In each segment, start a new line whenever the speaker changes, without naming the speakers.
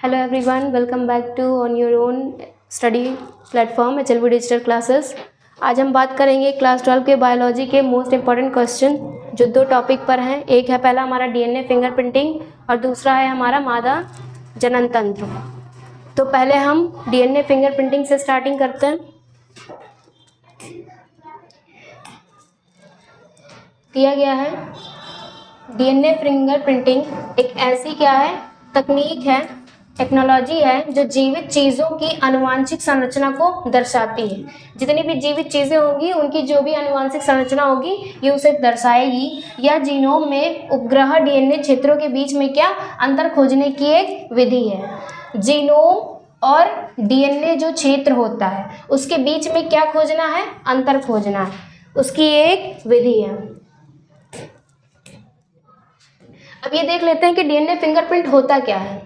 Hello everyone, welcome back to on your own study platform HLB digital classes. आज हम बात करेंगे class 12 के बायोलॉजी के मोस्ट इम्पॉर्टेंट क्वेश्चन जो दो टॉपिक पर हैं। एक है पहला हमारा डीएनए फिंगरप्रिंटिंग और दूसरा है हमारा मादा जनन तंत्र। तो पहले हम डीएनए फिंगरप्रिंटिंग से स्टार्टिंग करते हैं। दिया गया है डीएनए फिंगरप्रिंटिंग एक ऐसी तकनीक है, टेक्नोलॉजी है जो जीवित चीज़ों की आनुवांशिक संरचना को दर्शाती है। जितनी भी जीवित चीज़ें होंगी उनकी जो भी आनुवांशिक संरचना होगी ये उसे दर्शाएगी। यह जीनोम में उपग्रह डीएनए क्षेत्रों के बीच में अंतर खोजने की एक विधि है। जीनोम और डीएनए जो क्षेत्र होता है उसके बीच में क्या खोजना है? अंतर खोजना है, उसकी एक विधि है। अब ये देख लेते हैं कि डीएनए फिंगरप्रिंट होता क्या है।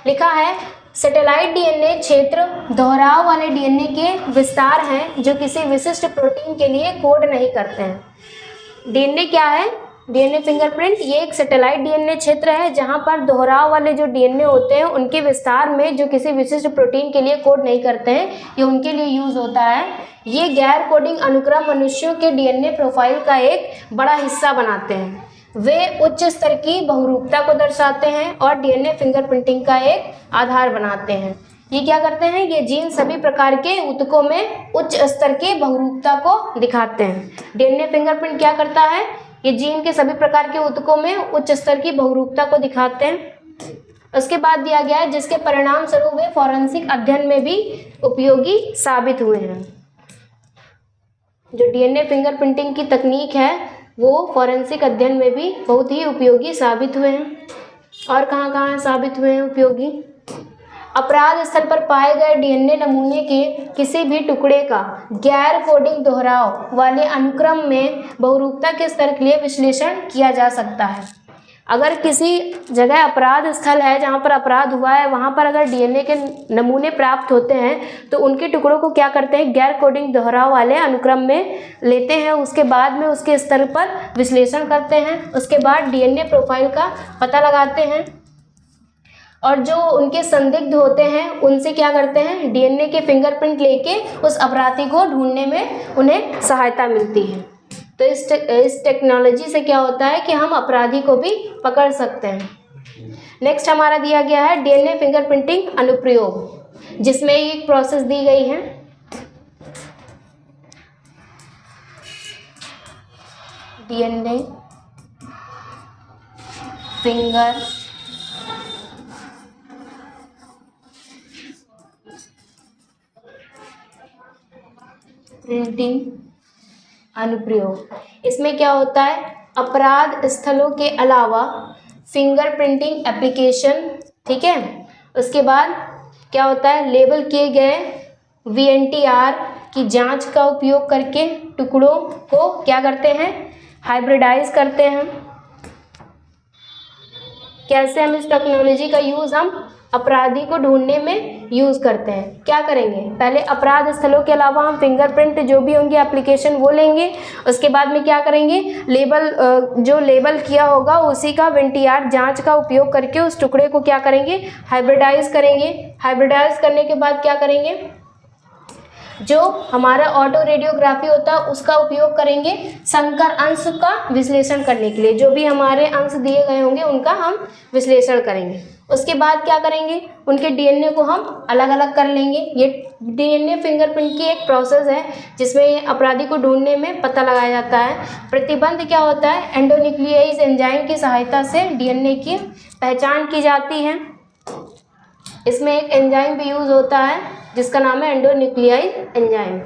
लिखा है सैटेलाइट डीएनए क्षेत्र दोहराव वाले डीएनए के विस्तार हैं जो किसी विशिष्ट प्रोटीन के लिए कोड नहीं करते हैं। डीएनए क्या है? डीएनए फिंगरप्रिंट ये एक सैटेलाइट डीएनए क्षेत्र है जहां पर दोहराव वाले जो डीएनए होते हैं उनके विस्तार में जो किसी विशिष्ट प्रोटीन के लिए कोड नहीं करते हैं, ये उनके लिए यूज होता है। ये गैर कोडिंग अनुक्रम मनुष्यों के डीएनए प्रोफाइल का एक बड़ा हिस्सा बनाते हैं। वे उच्च स्तर की बहुरूपता को दर्शाते हैं और डीएनए फिंगरप्रिंटिंग का एक आधार बनाते हैं। ये क्या करते हैं? ये जीन सभी प्रकार के ऊतकों में उच्च स्तर की बहुरूपता को दिखाते हैं। डीएनए फिंगरप्रिंट क्या करता है? ये जीन के सभी प्रकार के ऊतकों में उच्च स्तर की बहुरूपता को दिखाते हैं। उसके बाद दिया गया है जिसके परिणाम स्वरूप वे फॉरेंसिक अध्ययन में भी उपयोगी साबित हुए हैं। जो डीएनए फिंगरप्रिंटिंग की तकनीक है वो फॉरेंसिक अध्ययन में भी बहुत ही उपयोगी साबित हुए हैं। और कहाँ साबित हुए हैं उपयोगी? अपराध स्थल पर पाए गए डीएनए नमूने के किसी भी टुकड़े का गैर कोडिंग दोहराव वाले अनुक्रम में बहुरूपता के स्तर के लिए विश्लेषण किया जा सकता है। अगर किसी जगह अपराध स्थल है जहाँ पर अपराध हुआ है वहाँ पर अगर डीएनए के नमूने प्राप्त होते हैं तो उनके टुकड़ों को क्या करते हैं? गैर कोडिंग दोहराव वाले अनुक्रम में लेते हैं। उसके बाद में उसके स्तर पर विश्लेषण करते हैं। उसके बाद डीएनए प्रोफाइल का पता लगाते हैं और जो उनके संदिग्ध होते हैं उनसे क्या करते हैं? डीएनए के फिंगरप्रिंट लेके उस अपराधी को ढूंढने में उन्हें सहायता मिलती है। तो इस टेक्नोलॉजी से क्या होता है कि हम अपराधी को भी पकड़ सकते हैं। नेक्स्ट हमारा दिया गया है डीएनए फिंगरप्रिंटिंग अनुप्रयोग, जिसमें एक प्रोसेस दी गई है। डीएनए फिंगर प्रिंटिंग अनुप्रयोग। इसमें क्या होता है? अपराध स्थलों के अलावा फिंगरप्रिंटिंग एप्लीकेशन, ठीक है। उसके बाद क्या होता है? लेबल किए गए वीएनटीआर की जांच का उपयोग करके टुकड़ों को क्या करते हैं? हाइब्रिडाइज करते हैं। कैसे हम इस टेक्नोलॉजी का यूज़ हम अपराधी को ढूंढने में यूज़ करते हैं? क्या करेंगे? पहले अपराध स्थलों के अलावा हम फिंगरप्रिंट जो भी होंगे एप्लीकेशन वो लेंगे। उसके बाद में क्या करेंगे? जो लेबल किया होगा उसी का वीएनटीआर जांच का उपयोग करके उस टुकड़े को क्या करेंगे? हाइब्रिडाइज करेंगे। हाइब्रिडाइज करने के बाद क्या करेंगे? जो हमारा ऑटो रेडियोग्राफी होता है उसका उपयोग करेंगे संकर अंश का विश्लेषण करने के लिए। जो भी हमारे अंश दिए गए होंगे उनका हम विश्लेषण करेंगे। उसके बाद क्या करेंगे? उनके डीएनए को हम अलग अलग कर लेंगे। ये डीएनए फिंगरप्रिंट की एक प्रोसेस है जिसमें अपराधी को ढूंढने में पता लगाया जाता है। प्रतिबंध क्या होता है? एंडोन्यूक्लियाइज एंजाइम की सहायता से डीएनए की पहचान की जाती है। इसमें एक एंजाइम भी यूज होता है जिसका नाम है एंडोन्यूक्लियाइज एंजाइम।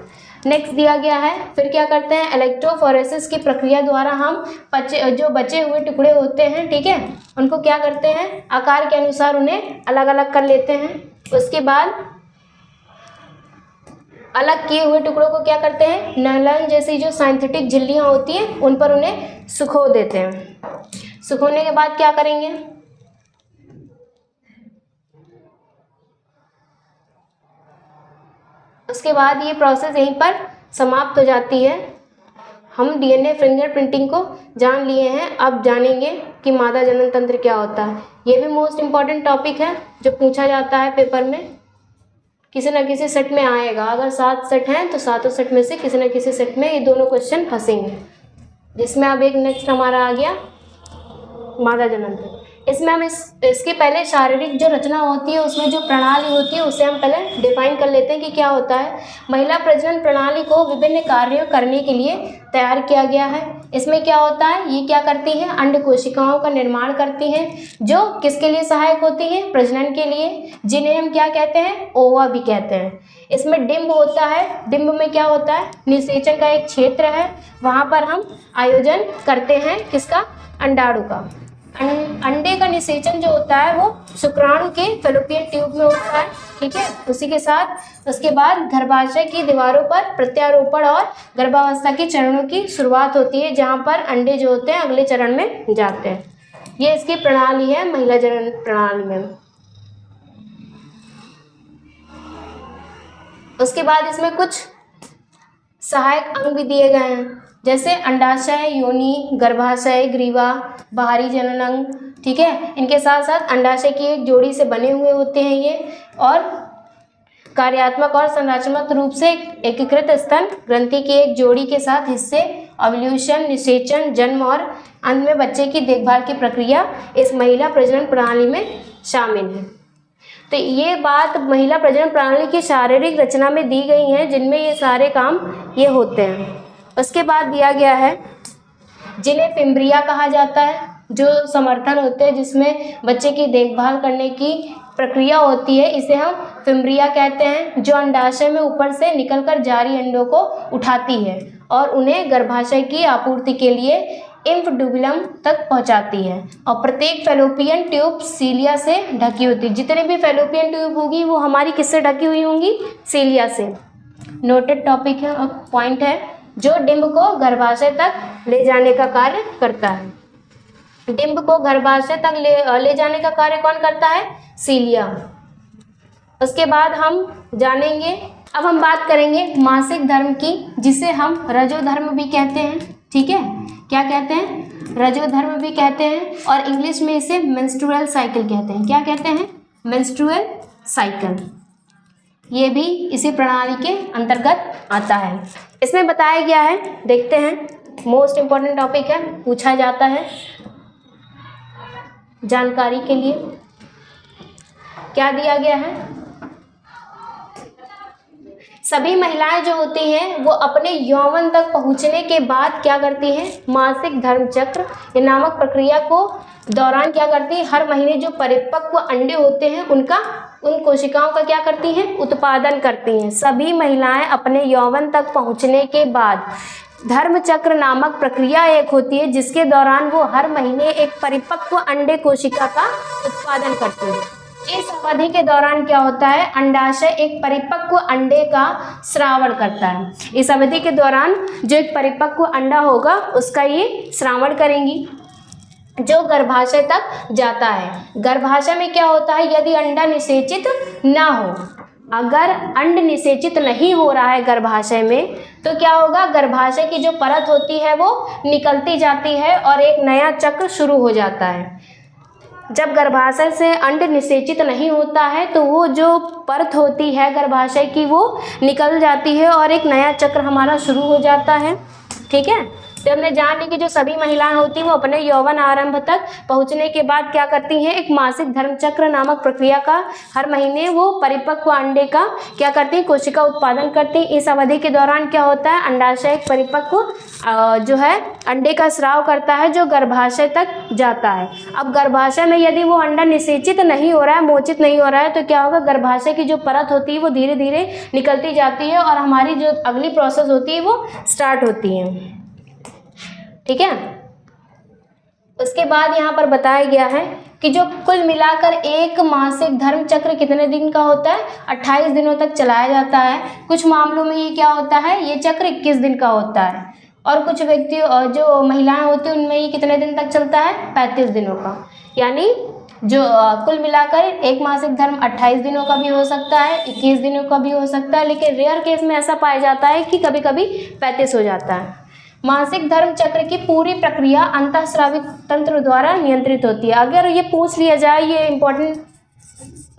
नेक्स्ट दिया गया है फिर क्या करते हैं? इलेक्ट्रोफोरेसिस की प्रक्रिया द्वारा हम जो बचे हुए टुकड़े होते हैं, ठीक है, उनको क्या करते हैं? आकार के अनुसार उन्हें अलग अलग कर लेते हैं। उसके बाद अलग किए हुए टुकड़ों को क्या करते हैं? नायलॉन जैसी जो सिंथेटिक झिल्लियाँ होती हैं उन पर उन्हें सुखो देते हैं। सुखोने के बाद क्या करेंगे? उसके बाद ये प्रोसेस यहीं पर समाप्त हो जाती है। हम डीएनए फिंगरप्रिंटिंग को जान लिए हैं, अब जानेंगे कि मादा जनन तंत्र क्या होता है। ये भी मोस्ट इम्पॉर्टेंट टॉपिक है जो पूछा जाता है पेपर में, किसी न किसी सेट में आएगा। अगर 7 सेट हैं तो 7 सेट में से किसी न किसी सेट में ये दोनों क्वेश्चन फंसेंगे, जिसमें अब एक नेक्स्ट हमारा आ गया मादा जनन तंत्र। इसमें हम इसके पहले शारीरिक जो रचना होती है, उसमें जो प्रणाली होती है उसे हम पहले डिफाइन कर लेते हैं कि क्या होता है। महिला प्रजनन प्रणाली को विभिन्न कार्यों करने के लिए तैयार किया गया है। इसमें क्या होता है, ये क्या करती है, अंड कोशिकाओं का निर्माण करती हैं, जो किसके लिए सहायक होती हैं, प्रजनन के लिए, जिन्हें हम क्या कहते हैं, ओवा भी कहते हैं। इसमें डिंब होता है, डिंब में क्या होता है, निषेचन का एक क्षेत्र है, वहाँ पर हम आयोजन करते हैं किसका, अंडाणु का। अंडे का निषेचन जो होता है वो शुक्राणु के फैलोपियन ट्यूब में होता है, ठीक है। उसी के साथ उसके बाद गर्भाशय की दीवारों पर प्रत्यारोपण और गर्भावस्था के चरणों की शुरुआत होती है, जहाँ पर अंडे जो होते हैं अगले चरण में जाते हैं। ये इसकी प्रणाली है महिला जनन प्रणाली में। उसके बाद इसमें कुछ सहायक अंग भी दिए गए हैं, जैसे अंडाशय, योनि, गर्भाशय, ग्रीवा, बाहरी जनन अंग, ठीक है। इनके साथ साथ अंडाशय की एक जोड़ी से बने हुए होते हैं ये, और कार्यात्मक और संरचनात्मक रूप से एकीकृत स्तन ग्रंथि की एक जोड़ी के साथ हिस्से ओव्यूलेशन, निषेचन, जन्म और अंत में बच्चे की देखभाल की प्रक्रिया इस महिला प्रजनन प्रणाली में शामिल है। तो ये बात महिला प्रजनन प्रणाली की शारीरिक रचना में दी गई हैं, जिनमें ये सारे काम ये होते हैं। उसके बाद दिया गया है जिन्हें फिम्ब्रिया कहा जाता है, जो समर्थन होते हैं जिसमें बच्चे की देखभाल करने की प्रक्रिया होती है, इसे हम फिम्ब्रिया कहते हैं, जो अंडाशय में ऊपर से निकलकर जारी अंडों को उठाती है और उन्हें गर्भाशय की आपूर्ति के लिए इम्फडुबुलम तक पहुंचाती है। और प्रत्येक फैलोपियन ट्यूब सीलिया से ढकी होती है। जितने भी फैलोपियन ट्यूब होगी वो हमारी किससे ढकी हुई होंगी, सीलिया से। नोटेड टॉपिक है और पॉइंट है, जो डिंब को गर्भाशय तक ले जाने का कार्य करता है। डिंब को गर्भाशय तक ले जाने का कार्य कौन करता है, सीलिया। उसके बाद हम जानेंगे, अब हम बात करेंगे मासिक धर्म की, जिसे हम रजोधर्म भी कहते हैं, ठीक है। क्या कहते हैं, रजोधर्म भी कहते हैं, और इंग्लिश में इसे मेंस्ट्रुअल साइकिल कहते हैं। क्या कहते हैं, मेंस्ट्रुअल साइकिल। ये भी इसी प्रणाली के अंतर्गत आता है। इसमें बताया गया है, देखते हैं, मोस्ट इम्पॉर्टेंट टॉपिक है, पूछा जाता है जानकारी के लिए। क्या दिया गया है, सभी महिलाएं जो होती हैं वो अपने यौवन तक पहुंचने के बाद क्या करती हैं, मासिक धर्म चक्र ये नामक प्रक्रिया को दौरान क्या करती हैं, हर महीने जो परिपक्व अंडे होते हैं उन कोशिकाओं का क्या करती हैं, उत्पादन करती हैं। सभी महिलाएं अपने यौवन तक पहुंचने के बाद धर्म चक्र नामक प्रक्रिया एक होती है, जिसके दौरान वो हर महीने एक परिपक्व अंडे कोशिका का उत्पादन करती है। इस अवधि के दौरान क्या होता है, अंडाशय एक परिपक्व अंडे का स्रावण करता है। इस अवधि के दौरान जो एक परिपक्व अंडा होगा उसका ये स्रावण करेंगी, जो गर्भाशय तक जाता है। गर्भाशय में क्या होता है, यदि अंडा निषेचित ना हो, अगर अंड निषेचित नहीं हो रहा है गर्भाशय में, तो क्या होगा, गर्भाशय की जो परत होती है वो निकलती जाती है और एक नया चक्र शुरू हो जाता है। जब गर्भाशय से अंड निषेचित नहीं होता है तो वो जो परत होती है गर्भाशय की वो निकल जाती है और एक नया चक्र हमारा शुरू हो जाता है, ठीक है। तो हमने जान ली कि जो सभी महिलाएं होती हैं वो अपने यौवन आरंभ तक पहुंचने के बाद क्या करती हैं, एक मासिक धर्म चक्र नामक प्रक्रिया का हर महीने वो परिपक्व अंडे का क्या करती हैं, कोशिका उत्पादन करती हैं। इस अवधि के दौरान क्या होता है, अंडाशय एक परिपक्व जो है अंडे का स्राव करता है, जो गर्भाशय तक जाता है। अब गर्भाशय में यदि वो अंडा निषेचित नहीं हो रहा है, मोचित नहीं हो रहा है, तो क्या होगा, गर्भाशय की जो परत होती है वो धीरे धीरे निकलती जाती है और हमारी जो अगली प्रोसेस होती है वो स्टार्ट होती है, ठीक है। उसके बाद यहाँ पर बताया गया है कि जो कुल मिलाकर एक मासिक धर्म चक्र कितने दिन का होता है, 28 दिनों तक चलाया जाता है। कुछ मामलों में ये क्या होता है, ये चक्र 21 दिन का होता है, और कुछ व्यक्ति जो महिलाएं होती हैं उनमें ये कितने दिन तक चलता है, 35 दिनों का। यानी जो कुल मिलाकर एक मासिक धर्म 28 दिनों का भी हो सकता है, 21 दिनों का भी हो सकता है, लेकिन रेयर केस में ऐसा पाया जाता है कि कभी कभी 35 हो जाता है। मासिक धर्म चक्र की पूरी प्रक्रिया अंतःस्रावी तंत्र द्वारा नियंत्रित होती है। अगर ये पूछ लिया जाए, ये इम्पोर्टेंट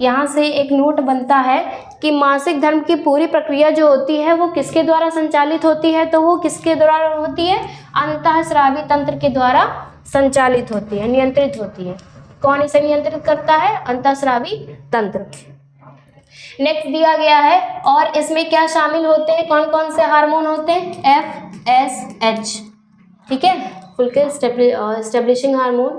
यहाँ से एक नोट बनता है कि मासिक धर्म की पूरी प्रक्रिया जो होती है वो किसके द्वारा संचालित होती है, तो वो किसके द्वारा होती है, अंतःस्रावी तंत्र के द्वारा संचालित होती है, नियंत्रित होती है। कौन इसे नियंत्रित करता है, अंतःस्रावी तंत्र। नेक्स्ट दिया गया है, और इसमें क्या शामिल होते हैं, कौन कौन से हार्मोन होते हैं, FSH, ठीक है, फुल्के स्टेब्लिशिंग हार्मोन।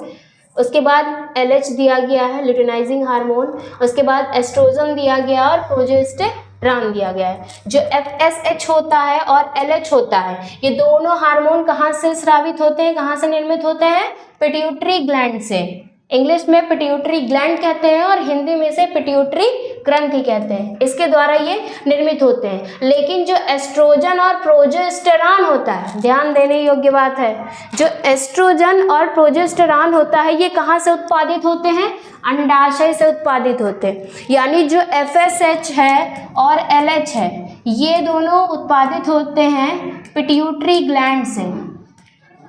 उसके बाद LH दिया गया है, ल्यूटिनाइजिंग हार्मोन। उसके बाद एस्ट्रोजन दिया गया और प्रोजेस्टेरॉन दिया गया है। जो FSH होता है और LH होता है, ये दोनों हार्मोन कहाँ से स्रावित होते हैं, कहाँ से निर्मित होते हैं, पिट्यूटरी ग्लैंड से। इंग्लिश में पिट्यूटरी ग्लैंड कहते हैं और हिंदी में से पिट्यूटरी ग्रंथि कहते हैं। इसके द्वारा ये निर्मित होते हैं। लेकिन जो एस्ट्रोजन और प्रोजेस्टेरॉन होता है, ध्यान देने योग्य बात है, जो एस्ट्रोजन और प्रोजेस्टेरॉन होता है ये कहाँ से उत्पादित होते हैं, अंडाशय से उत्पादित होते हैं। यानी जो FSH है और LH है, ये दोनों उत्पादित होते हैं पिट्यूटरी ग्लैंड से,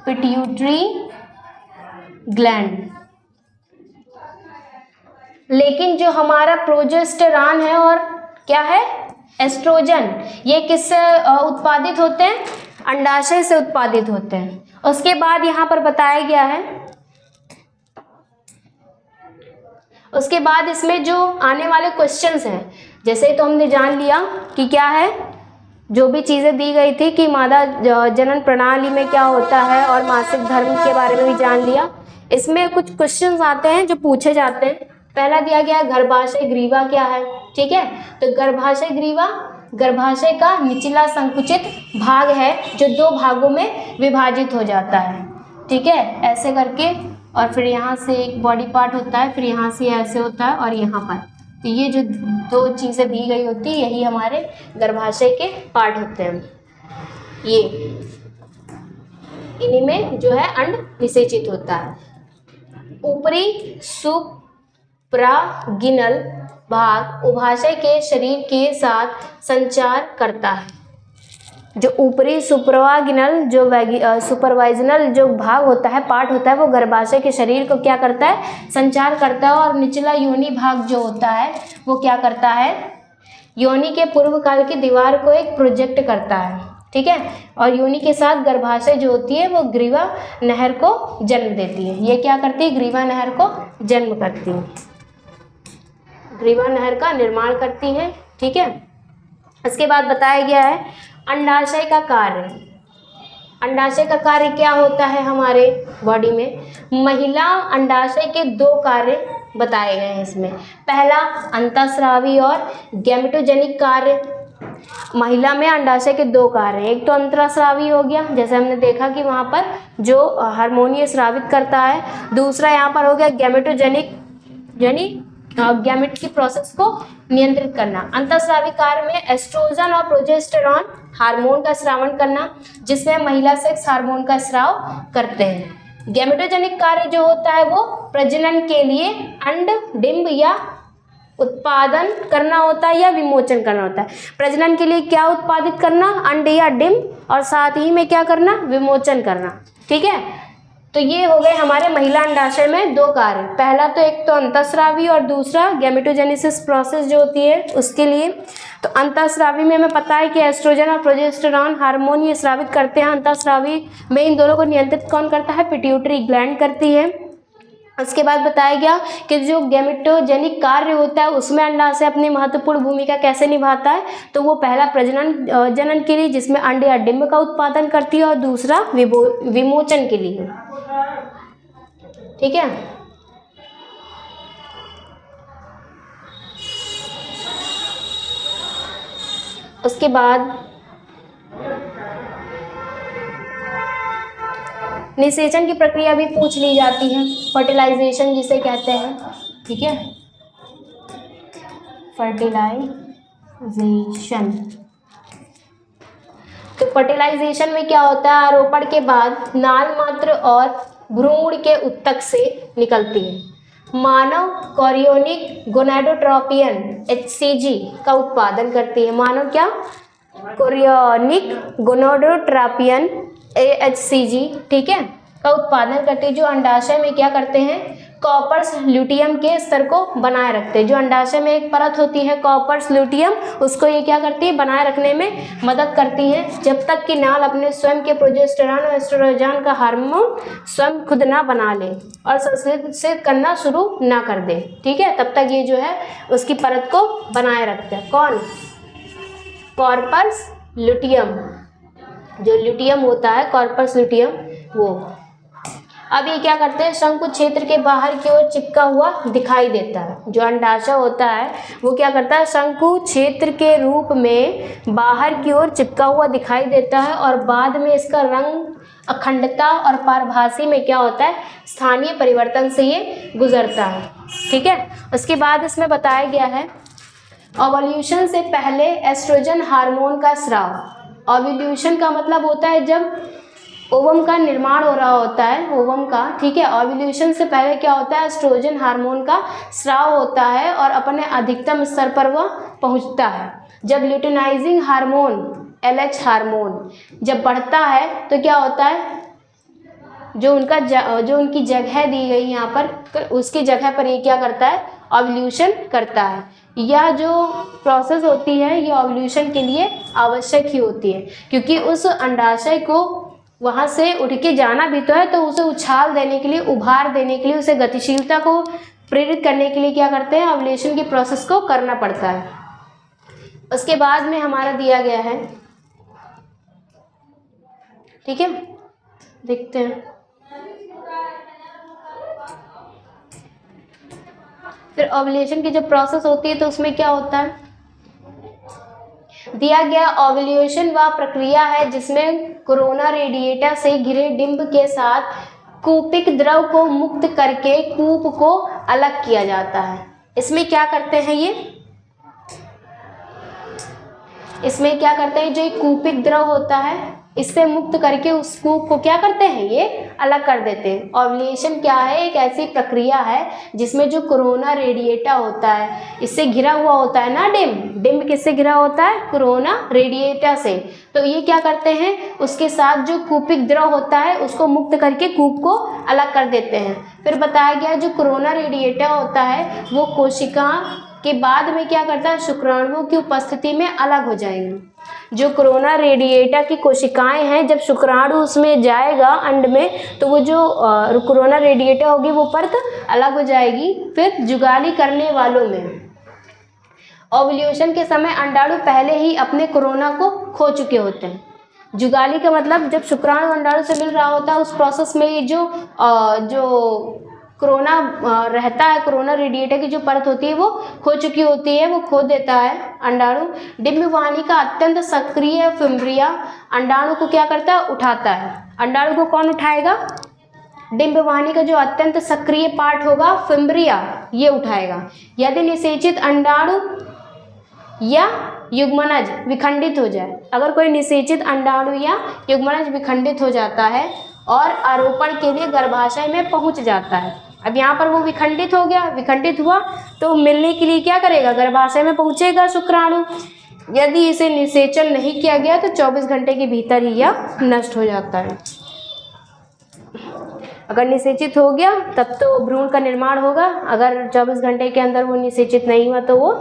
पिट्यूटरी ग्लैंड। लेकिन जो हमारा प्रोजेस्टेरॉन है और क्या है, एस्ट्रोजन, ये किससे उत्पादित होते हैं, अंडाशय से उत्पादित होते हैं। उसके बाद यहाँ पर बताया गया है, उसके बाद इसमें जो आने वाले क्वेश्चंस हैं, जैसे तो हमने जान लिया कि क्या है, जो भी चीज़ें दी गई थी कि मादा जनन प्रणाली में क्या होता है और मासिक धर्म के बारे में भी जान लिया। इसमें कुछ क्वेश्चंस आते हैं जो पूछे जाते हैं। पहला दिया गया गर्भाशय ग्रीवा क्या है, ठीक है, तो गर्भाशय ग्रीवा गर्भाशय का निचला संकुचित भाग है जो 2 भागों में विभाजित हो जाता है, ठीक है, ऐसे करके, और फिर यहाँ से एक बॉडी पार्ट होता है, फिर यहाँ से ऐसे होता है और यहाँ पर, तो ये जो 2 चीज़ें दी गई होती है यही हमारे गर्भाशय के पार्ट होते हैं। ये इन्हीं में जो है अंड निषेचित होता है। ऊपरी सुप्रागिनल भाग उभाशय के शरीर के साथ संचार करता है। जो ऊपरी सुप्रागिनल जो सुपरवाइजनल जो भाग होता है, पार्ट होता है, वो गर्भाशय के शरीर को क्या करता है, संचार करता है। और निचला योनि भाग जो होता है वो क्या करता है, योनि के पूर्व काल की दीवार को एक प्रोजेक्ट करता है, ठीक है, और योनि के साथ गर्भाशय जो होती है वो ग्रीवा नहर को जन्म देती है। ये क्या करती है, ग्रीवा नहर को जन्म करती है, ग्रीवा नहर का निर्माण करती है, ठीक है। इसके बाद बताया गया है अंडाशय का कार्य। अंडाशय का कार्य क्या होता है हमारे बॉडी में, महिला अंडाशय के 2 कार्य बताए गए हैं इसमें। पहला अंतःस्रावी और गैमेटोजेनिक कार्य। महिला में अंडाशय के 2 कार्य हैं, एक तो अंतःस्रावी हो गया, जैसे हमने देखा कि वहाँ पर जो हार्मोन स्रावित करता है। दूसरा यहाँ पर हो गया गैमेटोजेनिक, यानी गैमेट की प्रोसेस को नियंत्रित करना। अंतःस्रावी कार्य में एस्ट्रोजन और प्रोजेस्टेरॉन हार्मोन का स्रावन करना, जिसमें महिला सेक्स हार्मोन का स्राव करते हैं। गैमेटोजेनिक कार्य जो होता है वो प्रजनन के लिए अंड डिंब या उत्पादन करना होता है या विमोचन करना होता है। प्रजनन के लिए क्या उत्पादित करना, अंड या डिंब, और साथ ही में क्या करना, विमोचन करना, ठीक है। तो ये हो गए हमारे महिला अंडाशय में 2 कार्य। पहला तो एक तो अंतःस्रावी और दूसरा गैमेटोजेनेसिस प्रोसेस जो होती है उसके लिए। तो अंतःस्रावी में हमें पता है कि एस्ट्रोजन और प्रोजेस्टेरॉन हार्मोन ये स्रावित करते हैं। अंतःस्रावी में इन दोनों को नियंत्रित कौन करता है, पिट्यूटरी ग्लैंड करती है। उसके बाद बताया गया कि जो गैमेटोजेनिक कार्य होता है उसमें अंडाशय अपनी महत्वपूर्ण भूमिका कैसे निभाता है, तो वो पहला प्रजनन जनन के लिए जिसमें अंड या डिंब का उत्पादन करती है, और दूसरा विमोचन के लिए, ठीक है। उसके बाद निषेचन की प्रक्रिया भी पूछ ली जाती है, फर्टिलाइजेशन जिसे कहते हैं, ठीक है, फर्टिलाइजेशन। तो फर्टिलाइजेशन में क्या होता है, आरोपण के बाद नाल मात्र और भ्रूण के उत्तक से निकलती है। मानव कोरियोनिक गोनाडोट्रोपियन HCG का उत्पादन करती है। मानव क्या, कोरियोनिक गोनाडोट्रोपियन AHCG, ठीक है, का उत्पादन करते हैं, जो अंडाशय में क्या करते हैं, कॉपर्स ल्यूटियम के स्तर को बनाए रखते हैं। जो अंडाशय में एक परत होती है कॉपर्स ल्यूटियम, उसको ये क्या करती है, बनाए रखने में मदद करती हैं, जब तक कि नाल अपने स्वयं के प्रोजेस्टेरॉन और एस्ट्रोजन का हार्मोन स्वयं खुद ना बना ले और संश्लेषित करना शुरू ना कर दे, ठीक है, तब तक ये जो है उसकी परत को बनाए रखते हैं। कौन, कॉर्पस ल्यूटियम, जो ल्यूटियम होता है कॉर्पस ल्यूटियम वो। अब ये क्या करते हैं, शंकु क्षेत्र के बाहर की ओर चिपका हुआ दिखाई देता है। जो अंडाशय होता है वो क्या करता है, शंकु क्षेत्र के रूप में बाहर की ओर चिपका हुआ दिखाई देता है और बाद में इसका रंग, अखंडता और पारभासी में क्या होता है, स्थानीय परिवर्तन से ये गुजरता है, ठीक है। उसके बाद इसमें बताया गया है ओवल्यूशन से पहले एस्ट्रोजन हार्मोन का स्राव। ओवल्यूशन का मतलब होता है जब ओवम का निर्माण हो रहा होता है, ओवम का, ठीक है। ओवल्यूशन से पहले क्या होता है, एस्ट्रोजन हार्मोन का स्राव होता है और अपने अधिकतम स्तर पर वह पहुंचता है। जब ल्यूटिनाइजिंग हार्मोन LH हार्मोन जब बढ़ता है तो क्या होता है, जो उनकी जगह दी गई यहाँ पर, उसकी जगह पर ये क्या करता है, ओवल्यूशन करता है। यह जो प्रोसेस होती है ये ओवल्यूशन के लिए आवश्यक ही होती है, क्योंकि उस अंडाशय को वहाँ से उठ के जाना भी तो है, तो उसे उछाल देने के लिए, उभार देने के लिए, उसे गतिशीलता को प्रेरित करने के लिए क्या करते हैं, ओवल्यूशन की प्रोसेस को करना पड़ता है। उसके बाद में हमारा दिया गया है, ठीक है, देखते हैं फिर ओवल्यूशन की जो प्रोसेस होती है तो उसमें क्या होता है, दिया गया ओवल्यूशन वह प्रक्रिया है जिसमें कोरोना रेडिएटा से घिरे डिंब के साथ कूपिक द्रव को मुक्त करके कूप को अलग किया जाता है। इसमें क्या करते हैं इसमें क्या करते हैं, जो एक कूपिक द्रव होता है इससे मुक्त करके उस कूप को क्या करते हैं, ये अलग कर देते हैं। ओवल्यूशन क्या है, एक ऐसी प्रक्रिया है जिसमें जो कोरोना रेडिएटा होता है, इससे घिरा हुआ होता है ना डिंब किससे घिरा होता है, कोरोना रेडिएटा से। तो ये क्या करते हैं, उसके साथ जो कूपिक द्रव होता है उसको मुक्त करके कूप को अलग कर देते हैं। फिर बताया गया जो कोरोना रेडिएटा होता है वो कोशिका के बाद में क्या करता है, शुक्राणुओं की उपस्थिति में अलग हो जाएंगी। जो कोरोना रेडिएटा की कोशिकाएं हैं, जब शुक्राणु उसमें जाएगा अंड में, तो वो जो कोरोना रेडिएटा होगी वो परत अलग हो जाएगी। फिर जुगाली करने वालों में ओवल्यूशन के समय अंडाणु पहले ही अपने कोरोना को खो चुके होते हैं। जुगाली का मतलब जब शुक्राणु अंडाणु से मिल रहा होता है उस प्रोसेस में ये जो कोरोना रहता है, कोरोना रेडिएटा की जो परत होती है वो खो चुकी होती है, वो खो देता है अंडाणु। डिंबवाहिनी का अत्यंत सक्रिय फिम्ब्रिया अंडाणु को क्या करता है, उठाता है। अंडाणु को कौन उठाएगा, डिंबवाहिनी का जो अत्यंत सक्रिय पार्ट होगा फिम्ब्रिया, ये उठाएगा। यदि निषेचित अंडाणु या युग्मनज विखंडित हो जाए, अगर कोई निषेचित अंडाणु या युग्मनज विखंडित हो जाता है और आरोपण के लिए गर्भाशय में पहुंच जाता है, अब यहाँ पर वो विखंडित हो गया, विखंडित हुआ तो मिलने के लिए क्या करेगा, गर्भाशय में पहुंचेगा शुक्राणु। यदि इसे निषेचन नहीं किया गया तो 24 घंटे के भीतर ही यह नष्ट हो जाता है। अगर निषेचित हो गया तब तो भ्रूण का निर्माण होगा, अगर 24 घंटे के अंदर वो निषेचित नहीं हुआ तो वो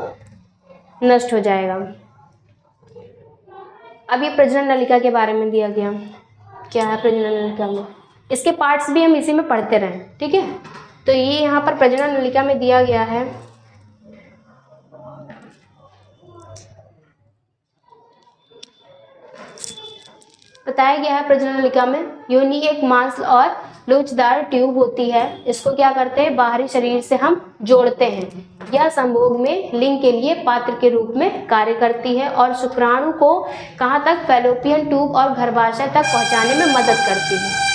नष्ट हो जाएगा। अब ये प्रजनन नलिका के बारे में दिया गया, क्या है प्रजनन नलिका में, इसके पार्ट्स भी हम इसी में पढ़ते रहें, ठीक है। तो ये यहाँ पर प्रजनन नलिका में दिया गया है। बताया गया है प्रजनन नलिका में योनि एक मांस और लोचदार ट्यूब होती है, इसको क्या करते हैं, बाहरी शरीर से हम जोड़ते हैं। यह संभोग में लिंग के लिए पात्र के रूप में कार्य करती है और शुक्राणु को कहाँ तक, फैलोपियन ट्यूब और गर्भाशय तक पहुँचाने में मदद करती है।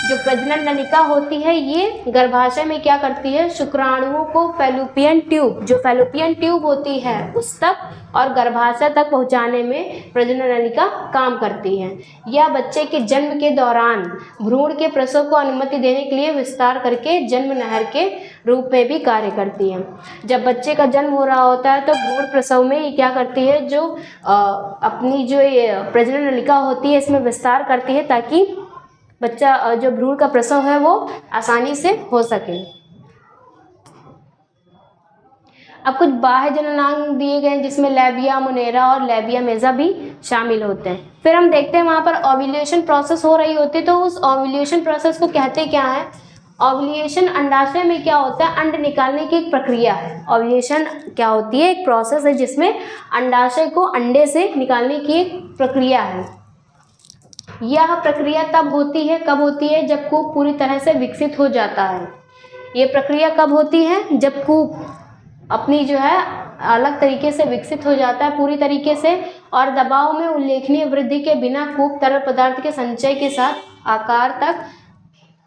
जो प्रजनन नलिका होती है ये गर्भाशय में क्या करती है, शुक्राणुओं को फैलोपियन ट्यूब, जो फैलोपियन ट्यूब होती है उस तक और गर्भाशय तक पहुंचाने में प्रजनन नलिका काम करती है। यह बच्चे के जन्म के दौरान भ्रूण के प्रसव को अनुमति देने के लिए विस्तार करके जन्म नहर के रूप में भी कार्य करती है। जब बच्चे का जन्म हो रहा होता है तो भ्रूण प्रसव में ये क्या करती है, जो अपनी जो ये प्रजनन नलिका होती है इसमें विस्तार करती है ताकि बच्चा जो भ्रूण का प्रसव है वो आसानी से हो सके। अब कुछ बाह्य जननांग दिए गए हैं जिसमें लैबिया मुनेरा और लैबिया मेजा भी शामिल होते हैं। फिर हम देखते हैं वहाँ पर ओव्यूलेशन प्रोसेस हो रही होती है, तो उस ओव्यूलेशन प्रोसेस को कहते क्या है। ओव्यूलेशन अंडाशय में क्या होता है, अंड निकालने की एक प्रक्रिया है। ओव्यूलेशन क्या होती है, एक प्रोसेस है जिसमें अंडाशय को अंडे से निकालने की एक प्रक्रिया है। यह प्रक्रिया तब होती है, कब होती है, जब कूप पूरी तरह से विकसित हो जाता है। ये प्रक्रिया कब होती है, जब कूप अपनी जो है अलग तरीके से विकसित हो जाता है पूरी तरीके से और दबाव में उल्लेखनीय वृद्धि के बिना कूप तरल पदार्थ के संचय के साथ आकार तक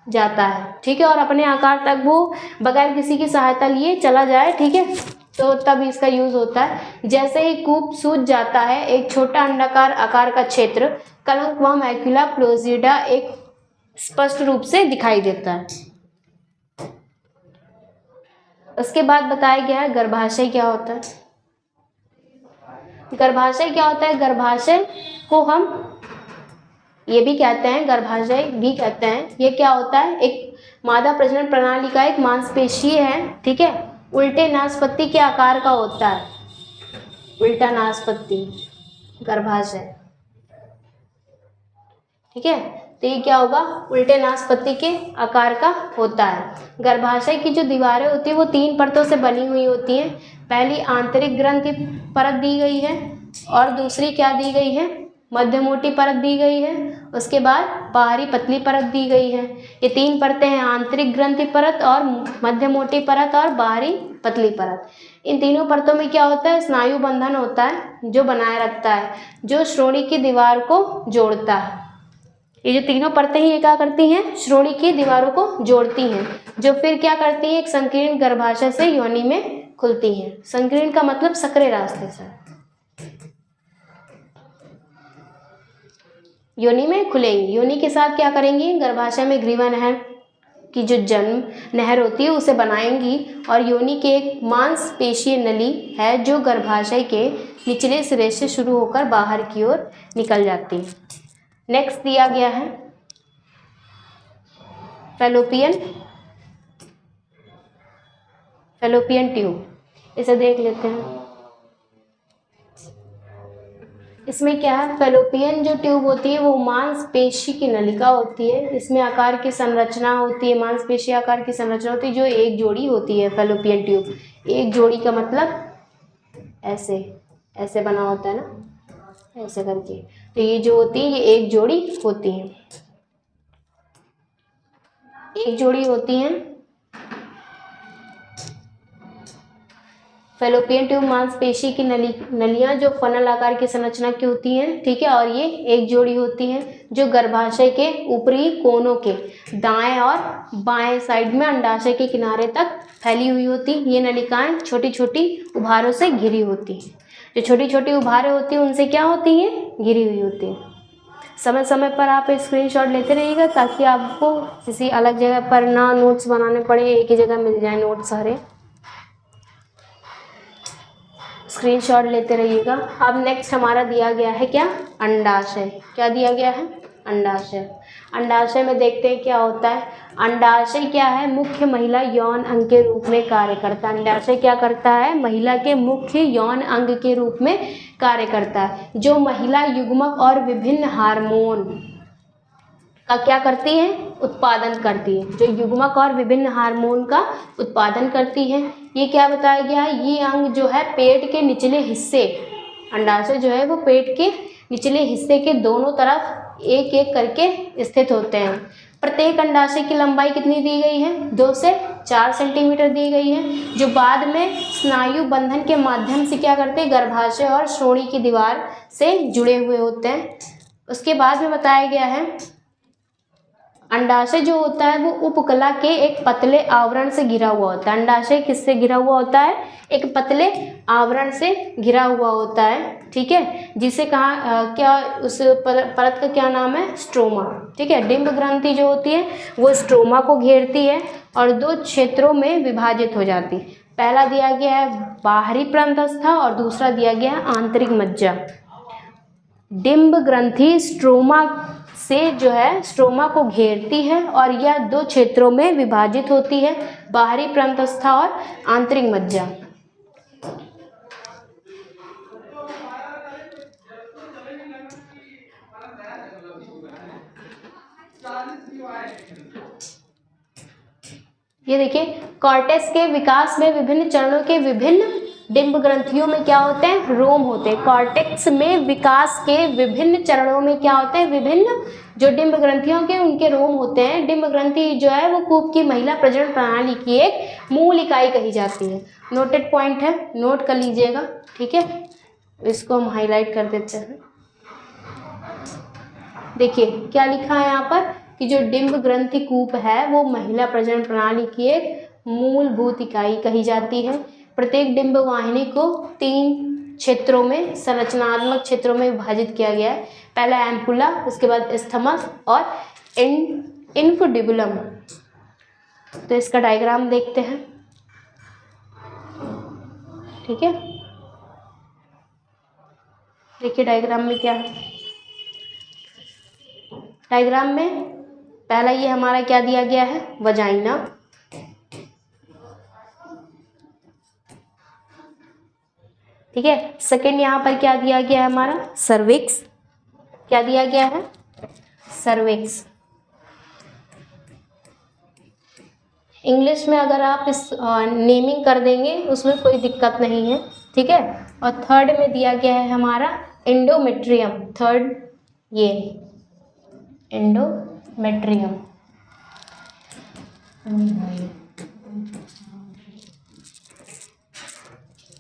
जाता है। ठीक है, और अपने आकार तक वो बगैर किसी की सहायता लिए चला जाए। ठीक है, तो तब इसका यूज़ होता है। जैसे ही कूप सूज जाता है एक छोटा अंडाकार आकार का क्षेत्र कलंक व मैक्युला प्लोजिडा एक स्पष्ट रूप से दिखाई देता है। उसके बाद बताया गया है गर्भाशय क्या होता है। गर्भाशय क्या होता है, गर्भाशय को हम ये भी कहते हैं, गर्भाशय भी कहते हैं। ये क्या होता है, एक मादा प्रजनन प्रणाली का एक मांसपेशीय है। ठीक है, उल्टे नासपत्ती के आकार का होता है, उल्टा नासपत्ती गर्भाशय। ठीक है, तो ये क्या होगा, उल्टे नासपत्ती के आकार का होता है। गर्भाशय की जो दीवारें होती है वो 3 परतों से बनी हुई होती हैं। पहली आंतरिक ग्रंथि परत दी गई है और दूसरी क्या दी गई है, मध्य मोटी परत दी गई है। उसके बाद बाहरी पतली परत दी गई है। ये 3 परतें हैं, आंतरिक ग्रंथि परत और मध्य मोटी परत और बाहरी पतली परत। इन तीनों परतों में क्या होता है, स्नायु बंधन होता है जो बनाए रखता है, जो श्रोणि की दीवार को जोड़ता है। ये जो तीनों परतें हैं ये क्या करती हैं, श्रोणि की दीवारों को जोड़ती हैं, जो फिर क्या करती हैं, एक संकीर्ण गर्भाशय से योनि में खुलती हैं। संकीर्ण का मतलब संकरे रास्ते से योनि में खुलेंगी। योनि के साथ क्या करेंगी, गर्भाशय में ग्रीवा नहर की जो जन्म नहर होती है उसे बनाएंगी और योनि के एक मांसपेशीय नली है जो गर्भाशय के निचले सिरे से शुरू होकर बाहर की ओर निकल जाती है। नेक्स्ट दिया गया है फैलोपियन ट्यूब, इसे देख लेते हैं। इसमें क्या है, फैलोपियन जो ट्यूब होती है वो मांसपेशी की नलिका होती है। इसमें आकार की संरचना होती है, मांसपेशी आकार की संरचना होती है जो एक जोड़ी होती है। फैलोपियन ट्यूब एक जोड़ी का मतलब ऐसे ऐसे बना होता है ना, ऐसे करके। तो ये जो होती है ये एक जोड़ी होती है, एक जोड़ी होती है। फैलोपियन ट्यूब मांसपेशी की नलियां जो फनल आकार की संरचना की होती हैं। ठीक है, और ये एक जोड़ी होती हैं जो गर्भाशय के ऊपरी कोनों के दाएं और बाएं साइड में अंडाशय के किनारे तक फैली हुई होती। ये नलिकाएं छोटी छोटी उभारों से घिरी होती हैं। जो छोटी छोटी उभारें होती हैं उनसे क्या होती हैं, घिरी हुई होती हैं। समय समय पर आप स्क्रीनशॉट लेते रहिएगा ताकि आपको किसी अलग जगह पर ना नोट्स बनाने पड़े, एक ही जगह मिल जाए नोट सारे। स्क्रीनशॉट लेते रहिएगा। अब नेक्स्ट हमारा दिया गया है क्या, अंडाशय। क्या दिया गया है, अंडाशय। अंडाशय में देखते हैं क्या होता है। अंडाशय क्या है, मुख्य महिला यौन अंग के रूप में कार्य करता है। अंडाशय क्या करता है, महिला के मुख्य यौन अंग के रूप में कार्य करता है, जो महिला युग्मक और विभिन्न हार्मोन का क्या करती है, उत्पादन करती है। जो युग्मक और विभिन्न हार्मोन का उत्पादन करती है। ये क्या बताया गया है, ये अंग जो है पेट के निचले हिस्से, अंडाशय जो है वो पेट के निचले हिस्से के दोनों तरफ एक एक करके स्थित होते हैं। प्रत्येक अंडाशय की लंबाई कितनी दी गई है, 2 से 4 सेंटीमीटर दी गई है, जो बाद में स्नायु बंधन के माध्यम से क्या करते हैं, गर्भाशय और श्रोणि की दीवार से जुड़े हुए होते हैं। उसके बाद में बताया गया है अंडाशय जो होता है वो उपकला के एक पतले आवरण से घिरा हुआ होता है। अंडाशय किससे घिरा हुआ होता है? एक पतले आवरण से घिरा हुआ होता है, ठीक है, जिसे कहा क्या, उस परत का क्या नाम है? स्ट्रोमा, ठीक है। डिंब ग्रंथि जो होती है वो स्ट्रोमा को घेरती है और 2 क्षेत्रों में विभाजित हो जाती है। पहला दिया गया है बाहरी प्रंतस्था और दूसरा दिया गया है आंतरिक मज्जा। डिंब ग्रंथि स्ट्रोमा से जो है स्ट्रोमा को घेरती है और यह 2 क्षेत्रों में विभाजित होती है, बाहरी प्रंतस्था और आंतरिक मज्जा। ये देखिए, कॉर्टेक्स के विकास में विभिन्न चरणों के विभिन्न डिंब ग्रंथियों में क्या होते हैं? रोम होते हैं। कॉर्टेक्स में विकास के विभिन्न चरणों में क्या होते हैं? विभिन्न जो डिंब ग्रंथियों के उनके रोम होते हैं। डिंब ग्रंथि जो है वो कूप की महिला प्रजनन प्रणाली की एक मूल इकाई कही जाती है। नोटेड पॉइंट है, नोट कर लीजिएगा, ठीक है। इसको हम हाईलाइट कर देते हैं। देखिए क्या लिखा है यहाँ पर कि जो डिंब ग्रंथि कूप है वो महिला प्रजनन प्रणाली की एक मूलभूत इकाई कही जाती है। प्रत्येक डिंब वाहिनी को 3 क्षेत्रों में, संरचनात्मक क्षेत्रों में विभाजित किया गया है। पहला एम्पुला, उसके बाद स्थमक और इन्फुडिबुलम। तो इसका डायग्राम देखते हैं, ठीक है। देखिए डायग्राम में क्या है। डायग्राम में पहला ये हमारा क्या दिया गया है? वजाइना, ठीक है। सेकंड यहाँ पर क्या दिया गया है? हमारा सर्विक्स। क्या दिया गया है? सर्विक्स। इंग्लिश में अगर आप इस नेमिंग कर देंगे उसमें कोई दिक्कत नहीं है, ठीक है। और थर्ड में दिया गया है हमारा एंडोमेट्रियम। थर्ड ये एंडोमेट्रियम।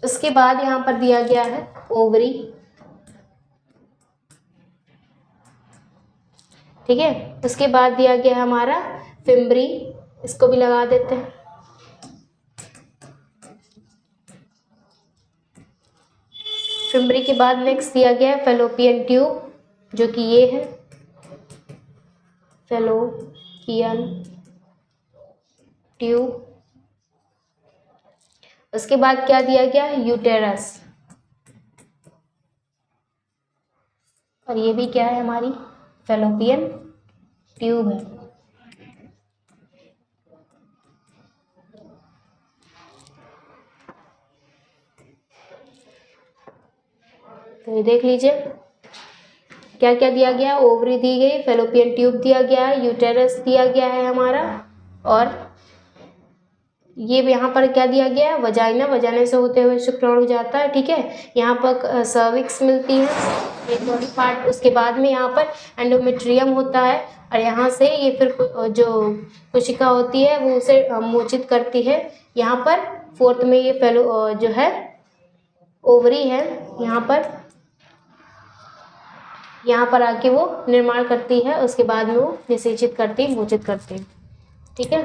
उसके बाद यहाँ पर दिया गया है ओवरी, ठीक है। उसके बाद दिया गया है हमारा फिम्बरी, इसको भी लगा देते हैं। फिम्बरी के बाद नेक्स्ट दिया गया है फैलोपियन ट्यूब, जो कि ये है फैलोपियन ट्यूब। उसके बाद क्या दिया गया? यूटेरस। और ये भी क्या है? हमारी फैलोपियन ट्यूब है। तो ये देख लीजिए क्या क्या दिया गया। ओवरी दी गई, फैलोपियन ट्यूब दिया गया है, यूटेरस दिया गया है हमारा, और ये यहाँ पर क्या दिया गया है? वजाइना। वजाइना से होते हुए शुक्राणु जाता है, ठीक है। यहाँ पर सर्विक्स मिलती है, एक बॉडी पार्ट। उसके बाद में यहाँ पर एंडोमेट्रियम होता है और यहाँ से ये फिर जो कोशिका होती है वो उसे मोचित करती है। यहाँ पर फोर्थ में ये फैलो जो है ओवरी है, यहाँ पर आके वो निर्माण करती है। उसके बाद में वो निषेचित करती, मोचित करती है, ठीक है।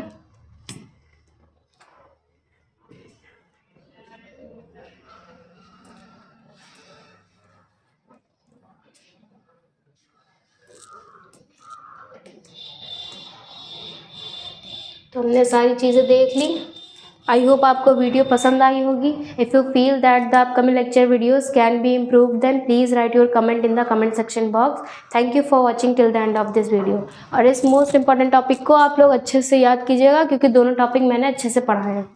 तो हमने सारी चीज़ें देख ली। आई होप आपको वीडियो पसंद आई होगी। If you feel that the upcoming lecture videos can be improve then please write your comment in the comment section box. Thank you for watching till the end of this video. और इस most important topic को आप लोग अच्छे से याद कीजिएगा क्योंकि दोनों टॉपिक मैंने अच्छे से पढ़ाए हैं।